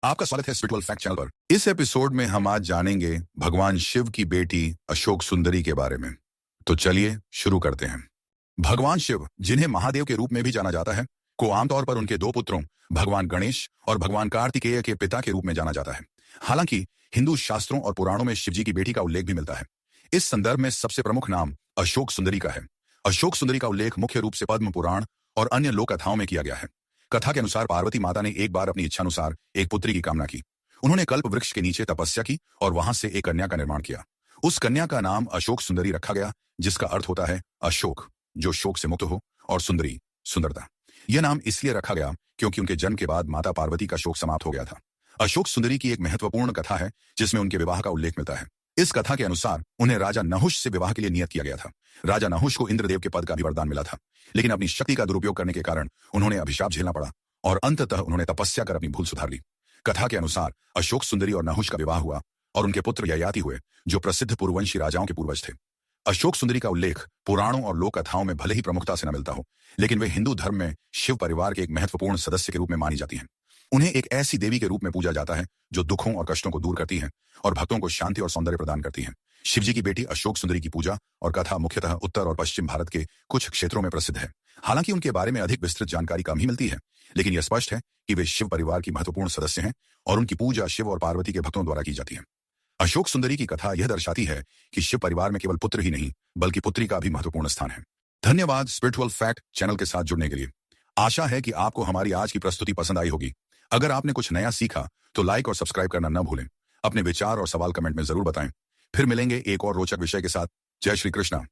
आपका स्वागत है स्पिरिचुअल फैक्ट चैनल पर। इस एपिसोड में हम आज जानेंगे भगवान शिव की बेटी अशोक सुंदरी के बारे में। तो चलिए शुरू करते हैं। भगवान शिव, जिन्हें महादेव के रूप में भी जाना जाता है, को आमतौर पर उनके दो पुत्रों भगवान गणेश और भगवान कार्तिकेय के पिता के रूप में जाना जाता है। हालांकि हिंदू शास्त्रों और पुराणों में शिवजी की बेटी का उल्लेख भी मिलता है। इस संदर्भ में सबसे प्रमुख नाम अशोक सुंदरी का है। अशोक सुंदरी का उल्लेख मुख्य रूप से पद्म पुराण और अन्य लोक कथाओं में किया गया है। कथा के अनुसार पार्वती माता ने एक बार अपनी इच्छानुसार एक पुत्री की कामना की। उन्होंने कल्प वृक्ष के नीचे तपस्या की और वहां से एक कन्या का निर्माण किया। उस कन्या का नाम अशोक सुंदरी रखा गया, जिसका अर्थ होता है अशोक, जो शोक से मुक्त हो, और सुंदरी, सुंदरता। यह नाम इसलिए रखा गया क्योंकि उनके जन्म के बाद माता पार्वती का शोक समाप्त हो गया था। अशोक सुंदरी की एक महत्वपूर्ण कथा है जिसमें उनके विवाह का उल्लेख मिलता है। इस कथा के अनुसार उन्हें राजा नहुष से विवाह के लिए नियत किया गया था। राजा नहुष को इंद्रदेव के पद का भी वरदान मिला था, लेकिन अपनी शक्ति का दुरुपयोग करने के कारण उन्होंने अभिशाप झेलना पड़ा और अंततः उन्होंने तपस्या कर अपनी भूल सुधार ली। कथा के अनुसार अशोक सुंदरी और नहुष का विवाह हुआ और उनके पुत्र ययाति हुए, जो प्रसिद्ध पूर्ववंशी राजाओं के पूर्वज थे। अशोक सुंदरी का उल्लेख पुराणों और लोक कथाओं में भले ही प्रमुखता से न मिलता हो, लेकिन वे हिंदू धर्म में शिव परिवार के एक महत्वपूर्ण सदस्य के रूप में मानी जाती हैं। उन्हें एक ऐसी देवी के रूप में पूजा जाता है जो दुखों और कष्टों को दूर करती है और भक्तों को शांति और सौंदर्य प्रदान करती है। शिवजी की बेटी अशोक सुंदरी की पूजा और कथा मुख्यतः उत्तर और पश्चिम भारत के कुछ क्षेत्रों में प्रसिद्ध है। हालांकि उनके बारे में अधिक विस्तृत जानकारी कम ही मिलती है, लेकिन यह स्पष्ट है कि वे शिव परिवार की महत्वपूर्ण सदस्य हैं और उनकी पूजा शिव और पार्वती के भक्तों द्वारा की जाती है। अशोक सुंदरी की कथा यह दर्शाती है कि शिव परिवार में केवल पुत्र ही नहीं, बल्कि पुत्री का भी महत्वपूर्ण स्थान है। धन्यवाद स्पिरिचुअल फैक्ट चैनल के साथ जुड़ने के लिए। आशा है कि आपको हमारी आज की प्रस्तुति पसंद आई होगी। अगर आपने कुछ नया सीखा तो लाइक और सब्सक्राइब करना न भूलें। अपने विचार और सवाल कमेंट में जरूर बताएं। फिर मिलेंगे एक और रोचक विषय के साथ। जय श्री कृष्णा।